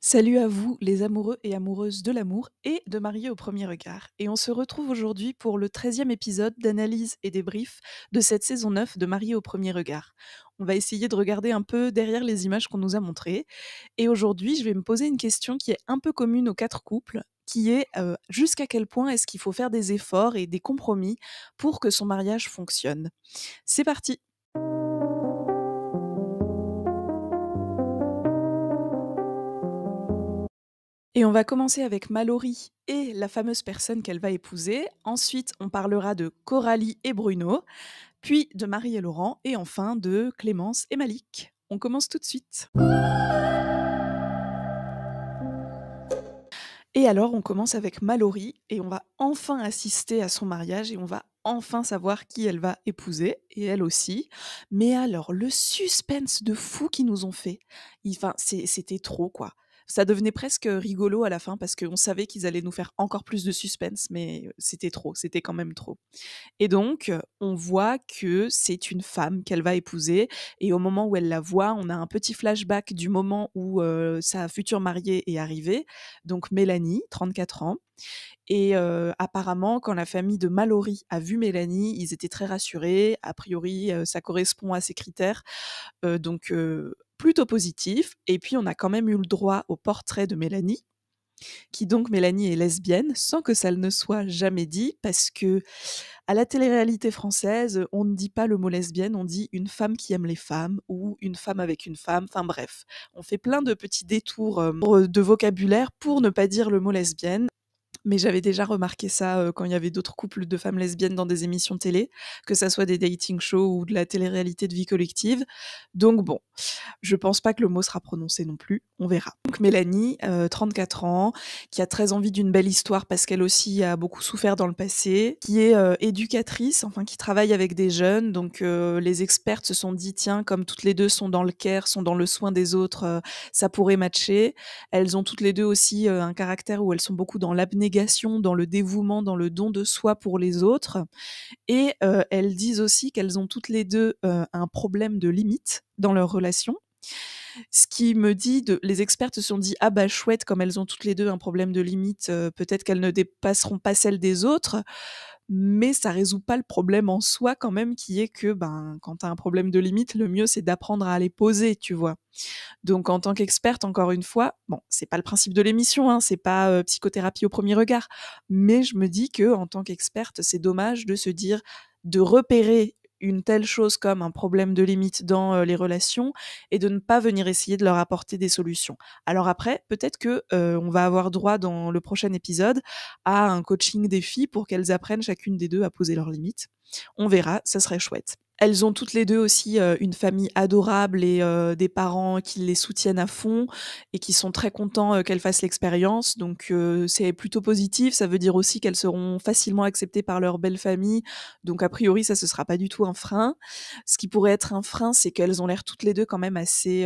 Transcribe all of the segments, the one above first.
Salut à vous, les amoureux et amoureuses de l'amour et de Mariés au premier regard. Et on se retrouve aujourd'hui pour le 13e épisode d'analyse et débrief de cette saison 9 de Mariés au premier regard. On va essayer de regarder un peu derrière les images qu'on nous a montrées. Et aujourd'hui, je vais me poser une question qui est un peu commune aux 4 couples, qui est jusqu'à quel point est-ce qu'il faut faire des efforts et des compromis pour que son mariage fonctionne. C'est parti. Et on va commencer avec Mallory et la fameuse personne qu'elle va épouser. Ensuite, on parlera de Coralie et Bruno, puis de Marie et Laurent, et enfin de Clémence et Malik. On commence tout de suite. Et alors, on commence avec Mallory, et on va enfin assister à son mariage, et on va enfin savoir qui elle va épouser, et elle aussi. Mais alors, le suspense de fou qu'ils nous ont fait, enfin, c'était trop, quoi. Ça devenait presque rigolo à la fin, parce qu'on savait qu'ils allaient nous faire encore plus de suspense, mais c'était trop, c'était quand même trop. Et donc, on voit que c'est une femme qu'elle va épouser et au moment où elle la voit, on a un petit flashback du moment où, sa future mariée est arrivée, donc Mélanie, 34 ans. Et apparemment, quand la famille de Mallory a vu Mélanie, ils étaient très rassurés. A priori, ça correspond à ses critères, donc plutôt positif. Et puis on a quand même eu le droit au portrait de Mélanie, qui donc Mélanie est lesbienne, sans que ça ne soit jamais dit, parce que à la télé-réalité française, on ne dit pas le mot lesbienne, on dit une femme qui aime les femmes ou une femme avec une femme, enfin bref. On fait plein de petits détours de vocabulaire pour ne pas dire le mot lesbienne. Mais j'avais déjà remarqué ça, quand il y avait d'autres couples de femmes lesbiennes dans des émissions télé, que ça soit des dating shows ou de la télé-réalité de vie collective. Donc bon, je pense pas que le mot sera prononcé non plus, on verra. Donc Mélanie, 34 ans, qui a très envie d'une belle histoire parce qu'elle aussi a beaucoup souffert dans le passé, qui est éducatrice, enfin qui travaille avec des jeunes, donc les expertes se sont dit tiens, comme toutes les deux sont dans le care, sont dans le soin des autres, ça pourrait matcher. Elles ont toutes les deux aussi un caractère où elles sont beaucoup dans l'abnégation, dans le dévouement, dans le don de soi pour les autres. Et elles disent aussi qu'elles ont toutes les deux un problème de limite dans leur relation. Ce qui me dit de les expertes se sont dit: «Ah bah chouette, comme elles ont toutes les 2 un problème de limite, peut-être qu'elles ne dépasseront pas celle des autres». Mais ça résout pas le problème en soi quand même qui est que, ben, quand tu as un problème de limite, le mieux c'est d'apprendre à les poser, tu vois? Donc en tant qu'experte, encore une fois, bon, c'est pas le principe de l'émission, hein, c'est pas, psychothérapie au premier regard, mais je me dis que en tant qu'experte, c'est dommage de se dire de repérer une telle chose comme un problème de limite dans, les relations et de ne pas venir essayer de leur apporter des solutions. Alors après, peut-être que, on va avoir droit dans le prochain épisode à un coaching des filles pour qu'elles apprennent chacune des 2 à poser leurs limites. On verra, ça serait chouette. Elles ont toutes les 2 aussi, une famille adorable et des parents qui les soutiennent à fond et qui sont très contents, qu'elles fassent l'expérience. Donc c'est plutôt positif. Ça veut dire aussi qu'elles seront facilement acceptées par leur belle famille. Donc a priori, ça, ce sera pas du tout un frein. Ce qui pourrait être un frein, c'est qu'elles ont l'air toutes les 2 quand même assez,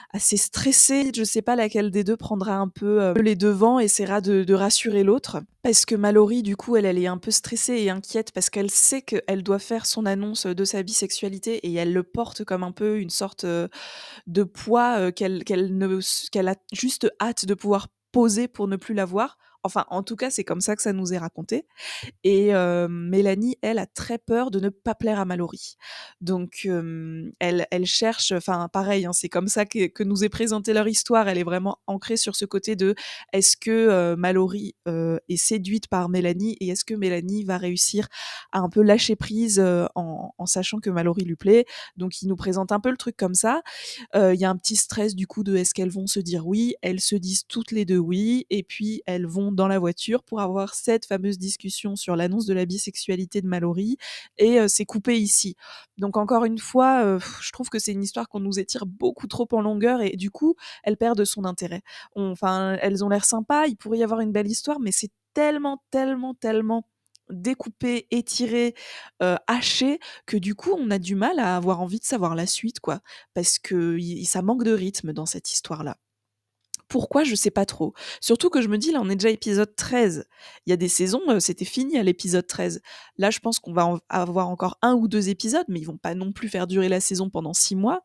assez stressée. Je sais pas laquelle des 2 prendra un peu, les devants, essaiera de rassurer l'autre. Parce que Mallory, du coup, elle est un peu stressée et inquiète parce qu'elle sait qu'elle doit faire son annonce, de sa bisexualité et elle le porte comme un peu une sorte, de poids, qu'elle a juste hâte de pouvoir poser pour ne plus l'avoir. Enfin, en tout cas, c'est comme ça que ça nous est raconté. Et Mélanie, elle, a très peur de ne pas plaire à Mallory. Donc elle cherche, enfin pareil, hein, c'est comme ça que nous est présentée leur histoire. Elle est vraiment ancrée sur ce côté de est-ce que Mallory est séduite par Mélanie et est-ce que Mélanie va réussir à un peu lâcher prise en sachant que Mallory lui plaît. Donc il nous présente un peu le truc comme ça. Il y a un petit stress du coup de est-ce qu'elles vont se dire oui. Elles se disent toutes les deux oui et puis elles vont dans la voiture pour avoir cette fameuse discussion sur l'annonce de la bisexualité de Mallory et c'est coupé ici. Donc encore une fois, je trouve que c'est une histoire qu'on nous étire beaucoup trop en longueur et du coup, elle perd de son intérêt. Enfin, elles ont l'air sympas, il pourrait y avoir une belle histoire, mais c'est tellement, tellement, tellement découpé, étiré, haché que du coup, on a du mal à avoir envie de savoir la suite, quoi. Parce que ça manque de rythme dans cette histoire-là. Pourquoi? Je sais pas trop. Surtout que je me dis, là, on est déjà à épisode 13. Il y a des saisons, c'était fini à l'épisode 13. Là, je pense qu'on va avoir encore un ou 2 épisodes, mais ils vont pas non plus faire durer la saison pendant 6 mois.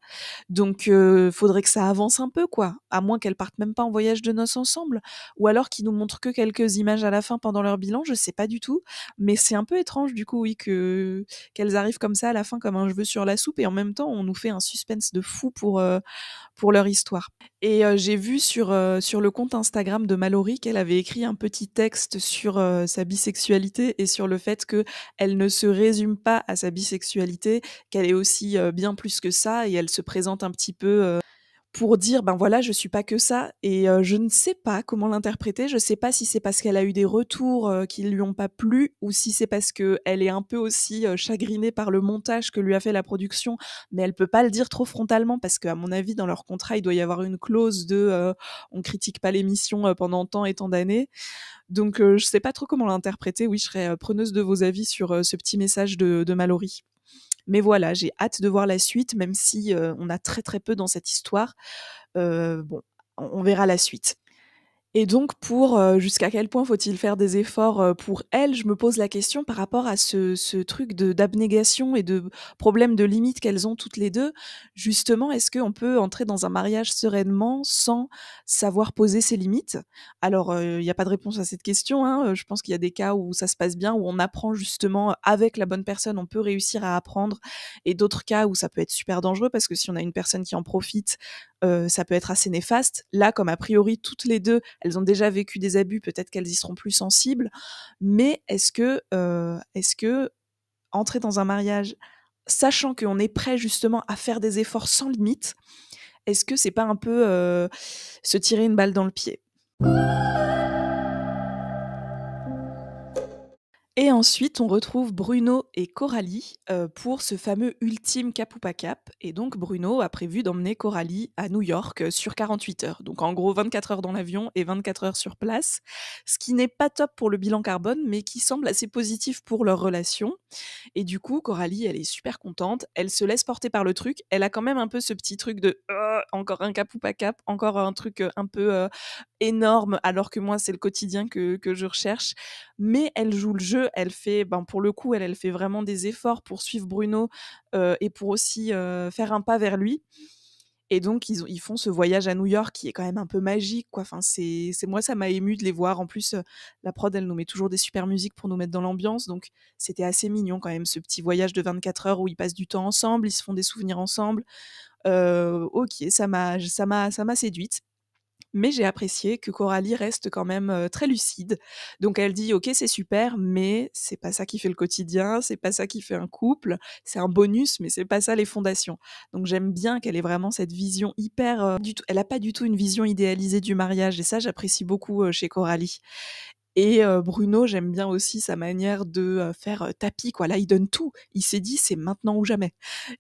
Donc, faudrait que ça avance un peu, quoi. À moins qu'elles partent même pas en voyage de noces ensemble. Ou alors qu'ils nous montrent que quelques images à la fin pendant leur bilan, je sais pas du tout. Mais c'est un peu étrange, du coup, oui, qu'elles arrivent comme ça à la fin, comme un cheveu sur la soupe, et en même temps, on nous fait un suspense de fou pour leur histoire. Et j'ai vu sur le compte Instagram de Mallory qu'elle avait écrit un petit texte sur, sa bisexualité et sur le fait qu'elle ne se résume pas à sa bisexualité, qu'elle est aussi, bien plus que ça, et elle se présente un petit peu, pour dire: «Ben, voilà, je suis pas que ça», et je ne sais pas comment l'interpréter. Je sais pas si c'est parce qu'elle a eu des retours, qui lui ont pas plu, ou si c'est parce qu'elle est un peu aussi, chagrinée par le montage que lui a fait la production, mais elle peut pas le dire trop frontalement parce qu'à mon avis, dans leur contrat, il doit y avoir une clause de, on critique pas l'émission, pendant tant et tant d'années. Donc je sais pas trop comment l'interpréter. Oui, je serais, preneuse de vos avis sur, ce petit message de Mallory. Mais voilà, j'ai hâte de voir la suite, même si, on a très, très peu dans cette histoire. Bon, on verra la suite. Et donc pour, jusqu'à quel point faut-il faire des efforts, pour elle? Je me pose la question par rapport à ce truc d'abnégation et de problème de limite qu'elles ont toutes les 2. Justement, est-ce qu'on peut entrer dans un mariage sereinement sans savoir poser ses limites? Alors, il y a pas de réponse à cette question, hein, je pense qu'il y a des cas où ça se passe bien, où on apprend justement avec la bonne personne, on peut réussir à apprendre, et d'autres cas où ça peut être super dangereux parce que si on a une personne qui en profite, ça peut être assez néfaste. Là, comme a priori toutes les 2, elles ont déjà vécu des abus, peut-être qu'elles y seront plus sensibles. Mais est-ce que entrer dans un mariage, sachant qu'on est prêt justement à faire des efforts sans limite, est-ce que c'est pas un peu, se tirer une balle dans le pied? Et ensuite, on retrouve Bruno et Coralie, pour ce fameux ultime cap ou pas cap, et donc Bruno a prévu d'emmener Coralie à New York, sur 48 heures. Donc en gros 24 heures dans l'avion et 24 heures sur place, ce qui n'est pas top pour le bilan carbone, mais qui semble assez positif pour leur relation. Et du coup, Coralie, elle est super contente, elle se laisse porter par le truc. Elle a quand même un peu ce petit truc de encore un cap ou pas cap, encore un truc un peu énorme, alors que moi, c'est le quotidien que je recherche. Mais elle joue le jeu, elle fait, ben, pour le coup, elle fait vraiment des efforts pour suivre Bruno, et pour aussi faire un pas vers lui. Et donc, ils font ce voyage à New York qui est quand même un peu magique, quoi. Enfin, moi, ça m'a ému de les voir. En plus, la prod, elle nous met toujours des super musiques pour nous mettre dans l'ambiance. Donc, c'était assez mignon quand même, ce petit voyage de 24 heures où ils passent du temps ensemble, ils se font des souvenirs ensemble. OK, ça m'a séduite. Mais j'ai apprécié que Coralie reste quand même, très lucide. Donc elle dit: «OK, c'est super, mais c'est pas ça qui fait le quotidien, c'est pas ça qui fait un couple, c'est un bonus, mais c'est pas ça les fondations». Donc j'aime bien qu'elle ait vraiment cette vision hyper, elle a pas du tout une vision idéalisée du mariage, et ça j'apprécie beaucoup, chez Coralie. Et Bruno, j'aime bien aussi sa manière de, faire, tapis, quoi. Là, il donne tout. Il s'est dit: «C'est maintenant ou jamais».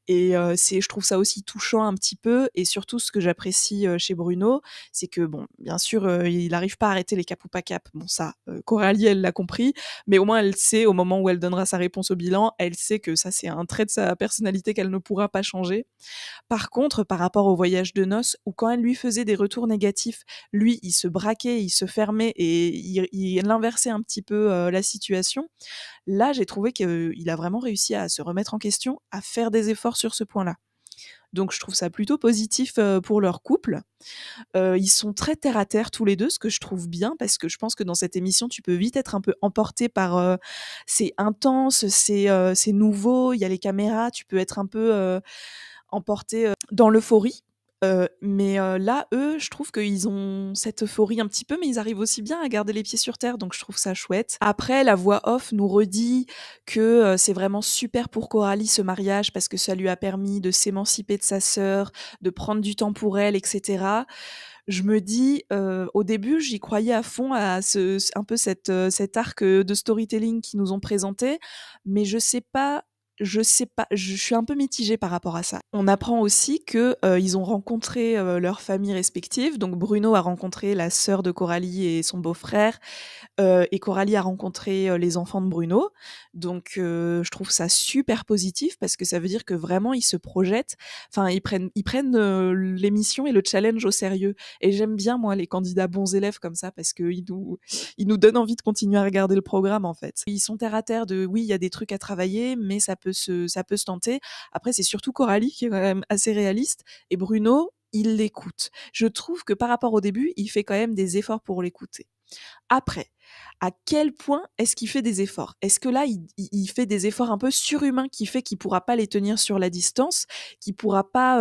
Et je trouve ça aussi touchant un petit peu, et surtout ce que j'apprécie, chez Bruno, c'est que bon, bien sûr, il n'arrive pas à arrêter les cap ou pas cap. Bon ça, Coralie, elle l'a compris, mais au moins elle sait au moment où elle donnera sa réponse au bilan, elle sait que ça, c'est un trait de sa personnalité qu'elle ne pourra pas changer. Par contre, par rapport au voyage de noces, où quand elle lui faisait des retours négatifs, lui, il se braquait, il se fermait et il inversait un petit peu, la situation. Là, j'ai trouvé qu'il a vraiment réussi à se remettre en question, à faire des efforts sur ce point-là. Donc je trouve ça plutôt positif, pour leur couple. Ils sont très terre à terre tous les 2, ce que je trouve bien parce que je pense que dans cette émission, tu peux vite être un peu emporté par, c'est intense, c'est nouveau, il y a les caméras, tu peux être un peu, emporté, dans l'euphorie. Mais là, eux, je trouve qu'ils ont cette euphorie un petit peu, mais ils arrivent aussi bien à garder les pieds sur terre, donc je trouve ça chouette. Après, la voix off nous redit que, c'est vraiment super pour Coralie ce mariage parce que ça lui a permis de s'émanciper de sa sœur, de prendre du temps pour elle, et cetera. Je me dis, au début, j'y croyais à fond à un peu cet arc, de storytelling qu'ils nous ont présenté, mais je sais pas je sais pas, je suis un peu mitigée par rapport à ça. On apprend aussi que, ils ont rencontré, leurs familles respectives. Donc Bruno a rencontré la sœur de Coralie et son beau-frère, et Coralie a rencontré, les enfants de Bruno. Donc je trouve ça super positif parce que ça veut dire que vraiment ils se projettent, enfin ils prennent, l'émission et le challenge au sérieux et j'aime bien moi les candidats bons élèves comme ça parce qu'ils nous donnent envie de continuer à regarder le programme, en fait. Ils sont terre à terre de: «Oui, il y a des trucs à travailler, mais ça peut se tenter». Après, c'est surtout Coralie qui est quand même assez réaliste et Bruno, il l'écoute. Je trouve que par rapport au début, il fait quand même des efforts pour l'écouter. Après, à quel point est-ce qu'il fait des efforts? Est-ce que là, il fait des efforts un peu surhumains qui fait qu'il pourra pas les tenir sur la distance, qu'il pourra pas,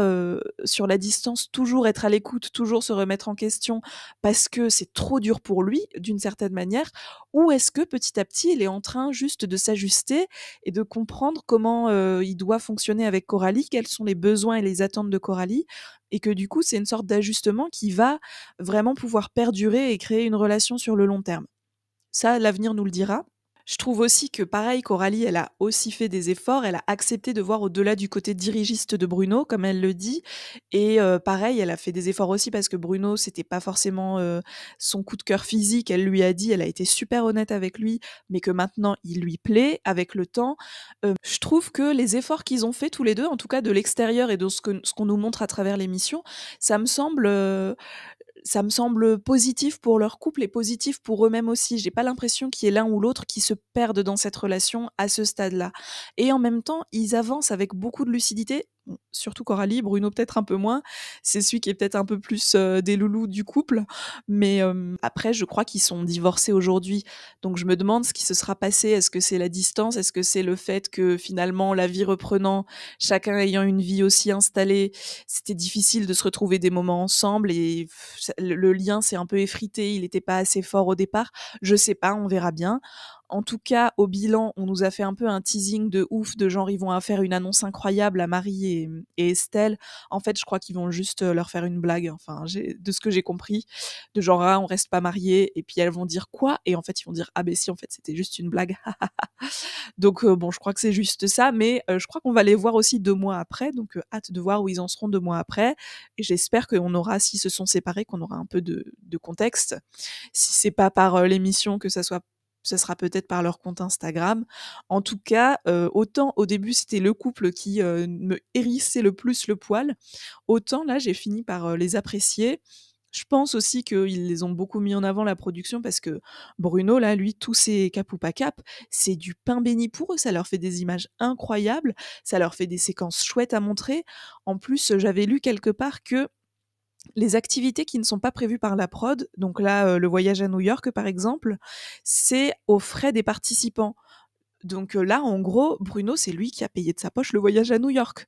sur la distance, toujours être à l'écoute, toujours se remettre en question parce que c'est trop dur pour lui, d'une certaine manière? Ou est-ce que petit à petit, il est en train juste de s'ajuster et de comprendre comment, il doit fonctionner avec Coralie, quels sont les besoins et les attentes de Coralie et que du coup, c'est une sorte d'ajustement qui va vraiment pouvoir perdurer et créer une relation sur le long terme. Ça, l'avenir nous le dira. Je trouve aussi que pareil, Coralie, elle a aussi fait des efforts, elle a accepté de voir au-delà du côté dirigiste de Bruno, comme elle le dit et pareil, elle a fait des efforts aussi parce que Bruno, c'était pas forcément, son coup de cœur physique. Elle lui a dit, elle a été super honnête avec lui, mais que maintenant il lui plaît avec le temps. Je trouve que les efforts qu'ils ont fait tous les 2, en tout cas de l'extérieur et de ce qu'on nous montre à travers l'émission, ça me semble, ça me semble positif pour leur couple et positif pour eux-mêmes aussi. J'ai pas l'impression qu'il y ait l'un ou l'autre qui se perdent dans cette relation à ce stade-là. Et en même temps, ils avancent avec beaucoup de lucidité. Bon, surtout Coralie, Bruno peut-être un peu moins. C'est celui qui est peut-être un peu plus des loulous du couple. Mais après, je crois qu'ils sont divorcés aujourd'hui. Donc je me demande ce qui se sera passé. Est-ce que c'est la distance? Est-ce que c'est le fait que finalement, la vie reprenant, chacun ayant une vie aussi installée, c'était difficile de se retrouver des moments ensemble et le lien s'est un peu effrité, il n'était pas assez fort au départ. Je sais pas, on verra bien. En tout cas, au bilan, on nous a fait un peu un teasing de ouf, de genre ils vont faire une annonce incroyable à Marie et Estelle. En fait, je crois qu'ils vont juste leur faire une blague, enfin, de ce que j'ai compris, de genre ah, on reste pas mariés, et puis elles vont dire quoi? Et en fait, ils vont dire ah ben si, en fait, c'était juste une blague. Donc bon, je crois que c'est juste ça, mais je crois qu'on va les voir aussi 2 mois après, donc hâte de voir où ils en seront 2 mois après et j'espère qu'on aura, s'ils se sont séparés, qu'on aura un peu de contexte. Si c'est pas par, l'émission, que ça sera peut-être par leur compte Instagram. En tout cas, autant au début c'était le couple qui, me hérissait le plus le poil, autant là j'ai fini par, les apprécier. Je pense aussi qu'ils les ont beaucoup mis en avant, la production, parce que Bruno, là, lui, tous ses cap ou pas cap, c'est du pain béni pour eux. Ça leur fait des images incroyables, ça leur fait des séquences chouettes à montrer. En plus, j'avais lu quelque part que les activités qui ne sont pas prévues par la prod, donc là, le voyage à New York, par exemple, c'est aux frais des participants. Donc là, en gros, Bruno, c'est lui qui a payé de sa poche le voyage à New York.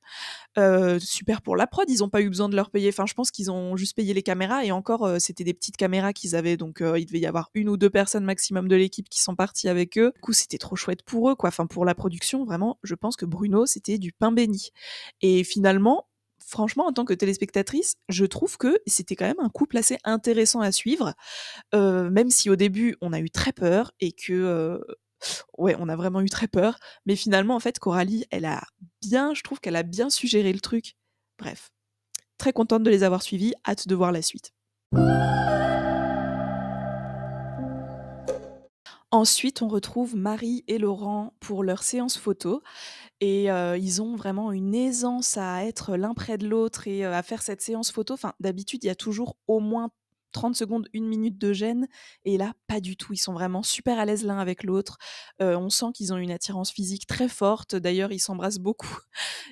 Super pour la prod, ils ont pas eu besoin de leur payer. Enfin, je pense qu'ils ont juste payé les caméras et encore, c'était des petites caméras qu'ils avaient, donc il devait y avoir 1 ou 2 personnes maximum de l'équipe qui sont parties avec eux. Du coup, c'était trop chouette pour eux, quoi. Enfin, pour la production, vraiment, je pense que Bruno, c'était du pain béni. Et finalement, franchement, en tant que téléspectatrice, je trouve que c'était quand même un couple assez intéressant à suivre, même si au début, on a eu très peur et que, ouais, on a vraiment eu très peur, mais finalement, en fait, Coralie, je trouve qu'elle a bien su gérer le truc. Bref, très contente de les avoir suivis, hâte de voir la suite. Ensuite, on retrouve Marie et Laurent pour leur séance photo et ils ont vraiment une aisance à être l'un près de l'autre et à faire cette séance photo. Enfin, d'habitude, il y a toujours au moins 30 secondes, 1 minute de gêne et là, pas du tout. Ils sont vraiment super à l'aise l'un avec l'autre. On sent qu'ils ont une attirance physique très forte. D'ailleurs, ils s'embrassent beaucoup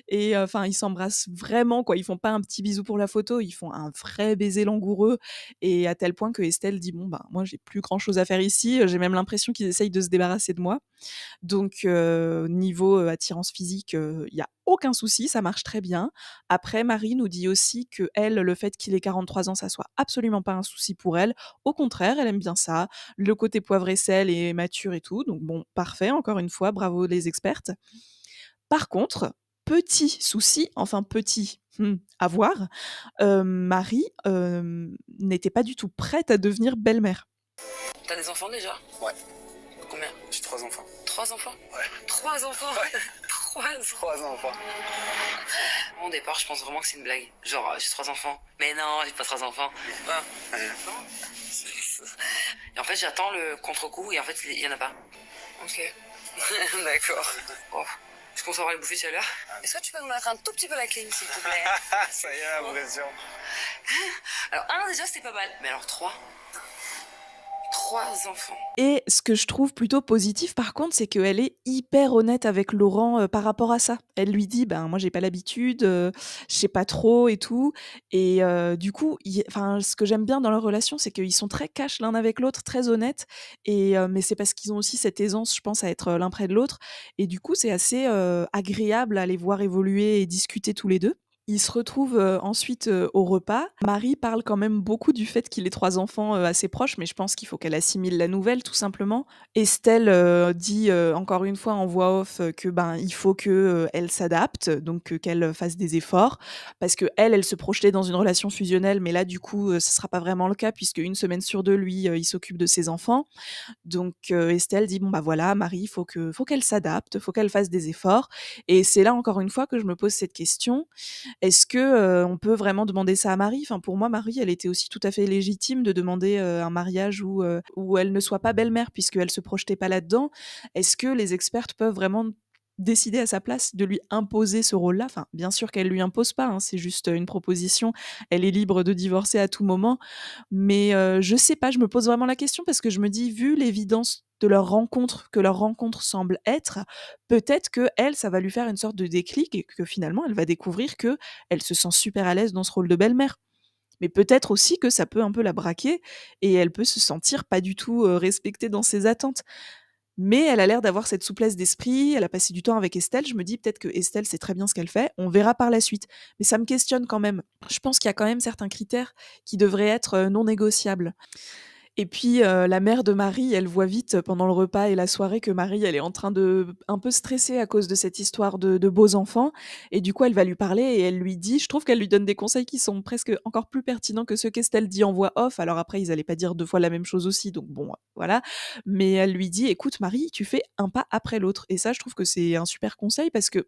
et enfin, ils s'embrassent vraiment, quoi. Ils font pas un petit bisou pour la photo, ils font un vrai baiser langoureux et à tel point que Estelle dit: «Bon, ben, moi, j'ai plus grand chose à faire ici, j'ai même l'impression qu'ils essayent de se débarrasser de moi». Donc niveau, attirance physique, il y a aucun souci, ça marche très bien. Après, Marie nous dit aussi qu'elle, le fait qu'il ait 43 ans, ça soit absolument pas un souci pour elle. Au contraire, elle aime bien ça, le côté poivre et sel et mature et tout, donc bon, parfait, encore une fois, bravo les expertes. Par contre, petit souci, enfin petit, à voir, Marie, n'était pas du tout prête à devenir belle-mère. T'as des enfants déjà? Ouais, Combien? j'ai 3 enfants. 3 enfants? Ouais. 3 enfants? Ouais. Trois enfants. Au départ, je pense vraiment que c'est une blague. Genre, j'ai 3 enfants. Mais non, j'ai pas 3 enfants. Ah. Et en fait, j'attends le contre-coup et en fait, il y en a pas. Ok. D'accord. Oh. Je pense avoir les bouffées chaleur. Est-ce que tu peux me mettre un tout petit peu la clim, s'il te plaît? Ça y est, la pression. Alors, déjà, c'était pas mal. Mais alors, 3 enfants. Et ce que je trouve plutôt positif par contre, c'est qu'elle est hyper honnête avec Laurent, par rapport à ça. Elle lui dit: «Ben, moi j'ai pas l'habitude, je sais pas trop et tout» et du coup, ce que j'aime bien dans leur relation, c'est qu'ils sont très cash l'un avec l'autre, très honnêtes et mais c'est parce qu'ils ont aussi cette aisance, je pense, à être, l'un près de l'autre et du coup, c'est assez, agréable à les voir évoluer et discuter tous les 2. Ils se retrouvent, ensuite, au repas. Marie parle quand même beaucoup du fait qu'il ait 3 enfants, assez proches, mais je pense qu'il faut qu'elle assimile la nouvelle tout simplement. Estelle, dit, encore une fois en voix off, que, ben, il faut que, elle s'adapte, donc qu'elle fasse des efforts. Parce qu'elle, elle se projetait dans une relation fusionnelle, mais là du coup, ce sera pas vraiment le cas puisque 1 semaine sur 2, lui, il s'occupe de ses enfants. Donc Estelle dit: «Bon, bah, voilà, Marie, faut qu'elle s'adapte, faut qu'elle fasse des efforts» et c'est là encore une fois que je me pose cette question, est-ce que, on peut vraiment demander ça à Marie? Enfin, pour moi, Marie, elle était aussi tout à fait légitime de demander, un mariage où elle ne soit pas belle-mère puisqu'elle se projetait pas là-dedans. Est-ce que les expertes peuvent vraiment décider à sa place de lui imposer ce rôle-là? Enfin, bien sûr qu'elle lui impose pas, hein, c'est juste, une proposition. Elle est libre de divorcer à tout moment. Mais, je sais pas, je me pose vraiment la question parce que je me dis, vu l'évidence de leur rencontre semble être, peut-être qu'elle, ça va lui faire une sorte de déclic et que finalement, elle va découvrir qu'elle se sent super à l'aise dans ce rôle de belle-mère. Mais peut-être aussi que ça peut un peu la braquer et elle peut se sentir pas du tout, respectée dans ses attentes. Mais elle a l'air d'avoir cette souplesse d'esprit, elle a passé du temps avec Estelle, je me dis peut-être que Estelle sait très bien ce qu'elle fait, on verra par la suite. Mais ça me questionne quand même. Je pense qu'il y a quand même certains critères qui devraient être, non négociables. Et puis, la mère de Marie, elle voit vite, pendant le repas et la soirée que Marie, elle est en train de un peu stresser à cause de cette histoire de beaux enfants et du coup, elle va lui parler et elle lui dit je trouve qu'elle lui donne des conseils qui sont presque encore plus pertinents que ceux qu'Estelle dit en voix off. Alors après, ils allaient pas dire 2 fois la même chose aussi, donc bon, voilà. Mais elle lui dit: «Écoute Marie, tu fais un pas après l'autre» et ça, je trouve que c'est un super conseil parce que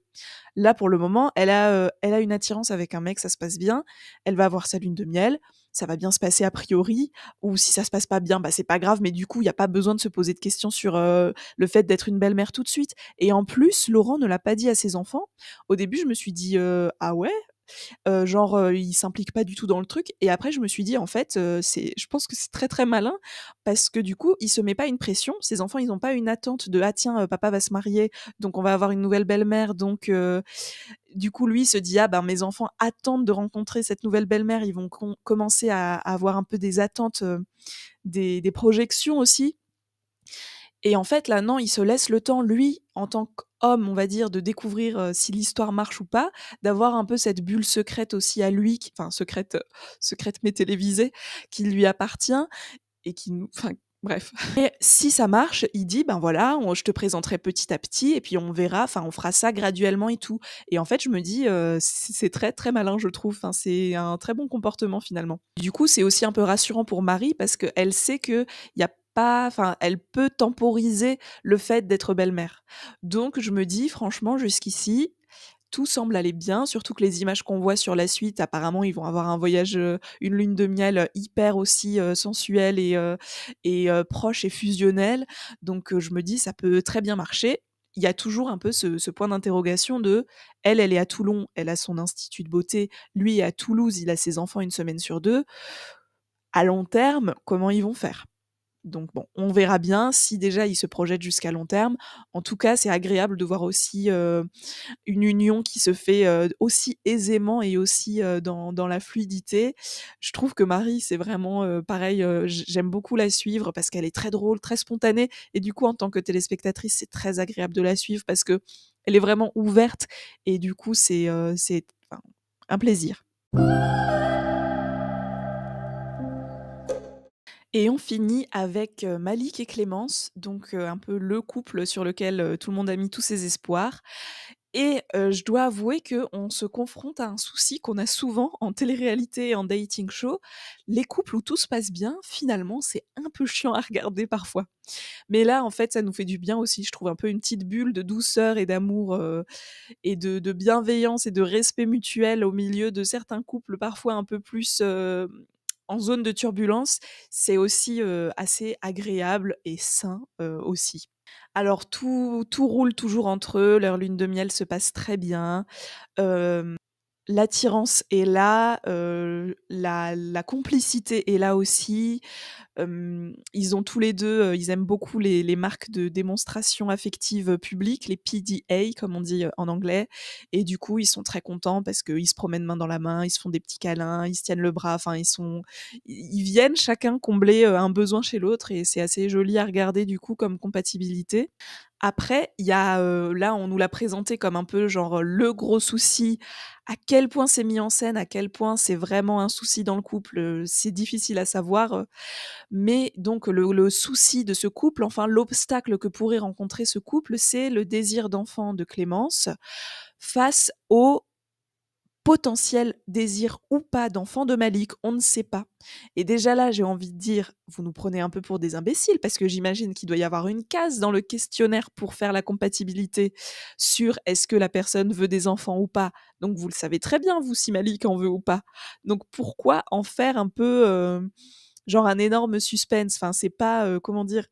là, pour le moment, elle a une attirance avec un mec, ça se passe bien. Elle va avoir sa lune de miel, ça va bien se passer a priori ou si ça se passe pas bien, bah, c'est pas grave, mais du coup, il y a pas besoin de se poser de questions sur, le fait d'être une belle-mère tout de suite et en plus, Laurent ne l'a pas dit à ses enfants. Au début, je me suis dit: «Ah ouais?» genre, il s'implique pas du tout dans le truc et après je me suis dit: «En fait, je pense que c'est très, très malin» parce que du coup, il se met pas une pression. Ses enfants, ils ont pas une attente de: «Ah tiens, papa va se marier, donc on va avoir une nouvelle belle-mère, donc du coup, lui, il se dit: «Ah ben, mes enfants attendent de rencontrer cette nouvelle belle-mère, ils vont commencer à avoir un peu des attentes, des projections aussi» et en fait, là, non, il se laisse le temps, lui, en tant qu'homme, on va dire, de découvrir, si l'histoire marche ou pas, d'avoir un peu cette bulle secrète aussi à lui, qui enfin secrète, secrète mais télévisée, qui lui appartient et qui nous enfin bref. Et si ça marche, il dit: «Ben voilà, je te présenterai petit à petit et puis on verra, enfin on fera ça graduellement et tout» et en fait, je me dis, c'est très, très malin, je trouve. Enfin, c'est un très bon comportement finalement. Du coup, c'est aussi un peu rassurant pour Marie parce qu'elle sait qu'il y a pas enfin, elle peut temporiser le fait d'être belle-mère. Donc je me dis franchement jusqu'ici, tout semble aller bien, surtout que les images qu'on voit sur la suite, apparemment, ils vont avoir un voyage, une lune de miel, hyper aussi, sensuelle et proche et fusionnelle. Donc je me dis: «Ça peut très bien marcher». Il y a toujours un peu ce point d'interrogation de elle est à Toulon, elle a son institut de beauté, lui est à Toulouse, il a ses enfants 1 semaine sur 2. À long terme, comment ils vont faire? Donc bon, on verra bien si déjà ils se projettent jusqu'à long terme. En tout cas, c'est agréable de voir aussi, une union qui se fait, aussi aisément et aussi, dans la fluidité. Je trouve que Marie, c'est vraiment, pareil, j'aime beaucoup la suivre parce qu'elle est très drôle, très spontanée et du coup, en tant que téléspectatrice, c'est très agréable de la suivre parce qu'elle est vraiment ouverte et du coup, c'est enfin, un plaisir. Et on finit avec, Malik et Clémence, donc un peu le couple sur lequel, tout le monde a mis tous ses espoirs Et je dois avouer qu'on se confronte à un souci qu'on a souvent en télé-réalité et en dating show. Les couples où tout se passe bien, finalement, c'est un peu chiant à regarder parfois. Mais là, en fait, ça nous fait du bien aussi. Je trouve un peu une petite bulle de douceur et d'amour, et de bienveillance et de respect mutuel au milieu de certains couples parfois un peu plus, en zone de turbulence. C'est aussi, assez agréable et sain, aussi. Alors tout roule toujours entre eux, leur lune de miel se passe très bien, hem, l'attirance est là, la complicité est là aussi. Ils ont tous les 2, ils aiment beaucoup les marques de démonstration affective, publique, les PDA comme on dit, en anglais, et du coup, ils sont très contents parce qu'ils se promènent main dans la main, ils se font des petits câlins, ils se tiennent le bras, enfin ils viennent chacun combler, un besoin chez l'autre, et c'est assez joli à regarder du coup comme compatibilité. Après, il y a, là, on nous l'a présenté comme un peu genre, le gros souci. À quel point c'est mis en scène, à quel point c'est vraiment un souci dans le couple, c'est difficile à savoir, mais donc le souci de ce couple, enfin l'obstacle que pourrait rencontrer ce couple, c'est le désir d'enfant de Clémence face au potentiel désir ou pas d'enfant de Malik, on ne sait pas. Et déjà là, j'ai envie de dire, vous nous prenez un peu pour des imbéciles, parce que j'imagine qu'il doit y avoir une case dans le questionnaire pour faire la compatibilité sur est-ce que la personne veut des enfants ou pas. Donc vous le savez très bien, vous, si Malik en veut ou pas. Donc pourquoi en faire un peu genre un énorme suspense? Enfin, c'est pas, comment dire,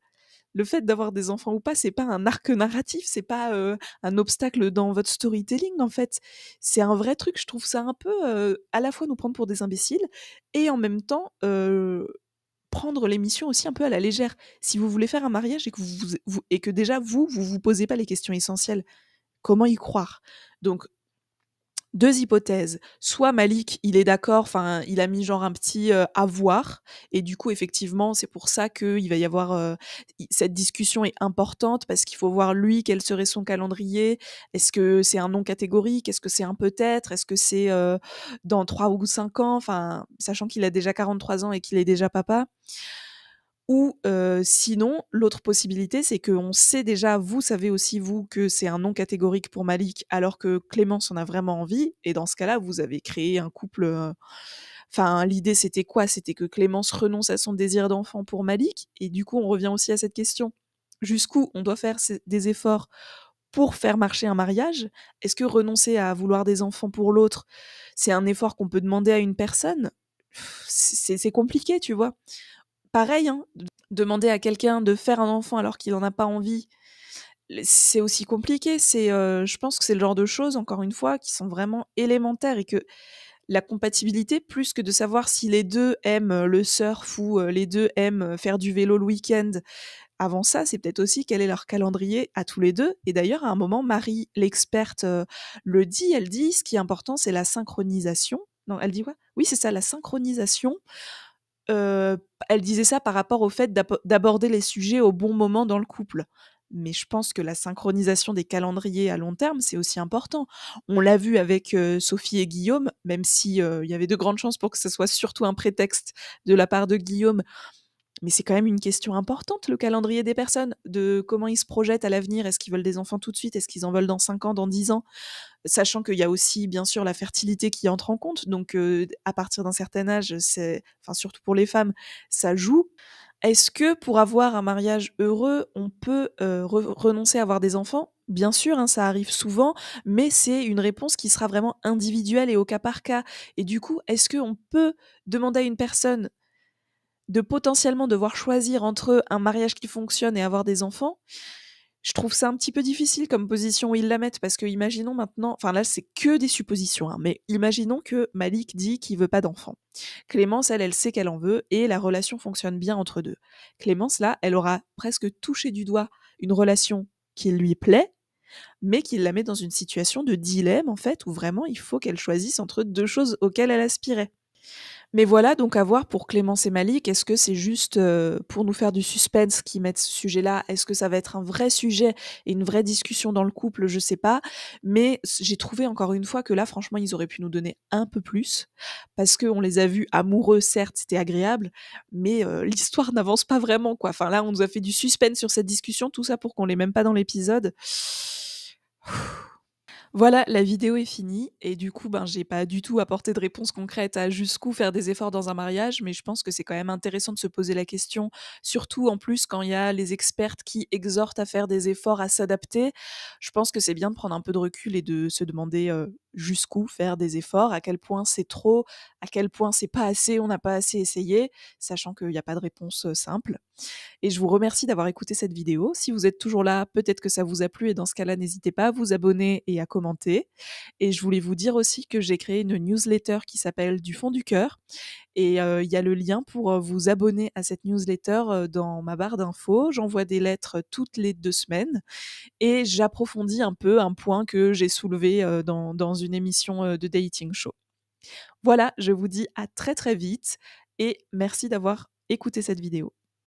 le fait d'avoir des enfants ou pas, c'est pas un arc narratif, c'est pas, un obstacle dans votre storytelling, en fait. C'est un vrai truc, je trouve ça un peu, à la fois nous prendre pour des imbéciles et en même temps, prendre l'émission aussi un peu à la légère. Si vous voulez faire un mariage et que vous et que déjà vous posez pas les questions essentielles, comment y croire? Donc 2 hypothèses. Soit Malik, il est d'accord, enfin, il a mis genre un petit, «à voir», et du coup, effectivement, c'est pour ça qu'il va y avoir, i cette discussion est importante parce qu'il faut voir lui, quel serait son calendrier. Est-ce que c'est un non catégorique? Est-ce que c'est un peut-être? Est-ce que c'est, dans 3 ou 5 ans? Enfin, sachant qu'il a déjà 43 ans et qu'il est déjà papa. Ou sinon, l'autre possibilité, c'est qu'on sait déjà, vous savez aussi vous, que c'est un non catégorique pour Malik, alors que Clémence en a vraiment envie, et dans ce cas-là, vous avez créé un couple, enfin, l'idée c'était quoi? C'était que Clémence renonce à son désir d'enfant pour Malik, et du coup, on revient aussi à cette question. Jusqu'où on doit faire des efforts pour faire marcher un mariage? Est-ce que renoncer à vouloir des enfants pour l'autre, c'est un effort qu'on peut demander à une personne? C'est compliqué, tu vois? Pareil, hein, demander à quelqu'un de faire un enfant alors qu'il en a pas envie, c'est aussi compliqué. Je pense que c'est le genre de choses, encore une fois, qui sont vraiment élémentaires, et que la compatibilité, plus que de savoir si les 2 aiment, le surf ou, les 2 aiment, faire du vélo le week-end. Avant ça, c'est peut-être aussi quel est leur calendrier à tous les 2. Et d'ailleurs, à un moment, Marie, l'experte, le dit, elle dit: «Ce qui est important, c'est la synchronisation». Non, elle dit quoi? Oui, c'est ça, la synchronisation. Heu, Elle disait ça par rapport au fait d'aborder les sujets au bon moment dans le couple. Mais je pense que la synchronisation des calendriers à long terme, c'est aussi important. On l'a vu avec, Sophie et Guillaume, même si, il y avait de grandes chances pour que ce soit surtout un prétexte de la part de Guillaume. Mais c'est quand même une question importante, le calendrier des personnes, de comment ils se projettent à l'avenir. Est-ce qu'ils veulent des enfants tout de suite? Est-ce qu'ils en veulent dans 5 ans, dans 10 ans? Sachant qu'il y a aussi, bien sûr, la fertilité qui entre en compte. Donc, à partir d'un certain âge, enfin, surtout pour les femmes, ça joue. Est-ce que pour avoir un mariage heureux, on peut, renoncer à avoir des enfants? Bien sûr, hein, ça arrive souvent, mais c'est une réponse qui sera vraiment individuelle et au cas par cas. Et du coup, est-ce qu'on peut demander à une personne de potentiellement devoir choisir entre un mariage qui fonctionne et avoir des enfants? Je trouve ça un petit peu difficile comme position où ils la mettent, parce que imaginons maintenant, enfin là c'est que des suppositions, hein, mais imaginons que Malik dit qu'il veut pas d'enfant. Clémence, elle sait qu'elle en veut et la relation fonctionne bien entre deux. Clémence, là, elle aura presque touché du doigt une relation qui lui plaît, mais qui la met dans une situation de dilemme, en fait, où vraiment il faut qu'elle choisisse entre deux choses auxquelles elle aspirait. Mais voilà, donc à voir pour Clémence et Malik. Est-ce que c'est juste, pour nous faire du suspense qu'ils mettent ce sujet-là? Est-ce que ça va être un vrai sujet et une vraie discussion dans le couple? Je sais pas. Mais j'ai trouvé encore une fois que là, franchement, ils auraient pu nous donner un peu plus, parce qu'on les a vus amoureux, certes, c'était agréable, mais l'histoire n'avance pas vraiment, quoi. Enfin là, on nous a fait du suspense sur cette discussion, tout ça pour qu'on l'ait même pas dans l'épisode. Voilà, la vidéo est finie et du coup, ben, j'ai pas du tout apporté de réponse concrète à jusqu'où faire des efforts dans un mariage, mais je pense que c'est quand même intéressant de se poser la question, surtout en plus quand il y a les expertes qui exhortent à faire des efforts, à s'adapter. Je pense que c'est bien de prendre un peu de recul et de se demander, jusqu'où faire des efforts, à quel point c'est trop, à quel point c'est pas assez, on n'a pas assez essayé, sachant qu'il y a pas de réponse, simple. Et je vous remercie d'avoir écouté cette vidéo. Si vous êtes toujours là, peut-être que ça vous a plu et dans ce cas-là, n'hésitez pas à vous abonner et à commenter. Et je voulais vous dire aussi que j'ai créé une newsletter qui s'appelle Du fond du cœur et il y a le lien pour, vous abonner à cette newsletter, dans ma barre d'infos. J'envoie des lettres toutes les 2 semaines et j'approfondis un peu un point que j'ai soulevé, dans une émission, de dating show. Voilà, je vous dis à très, très vite et merci d'avoir écouté cette vidéo.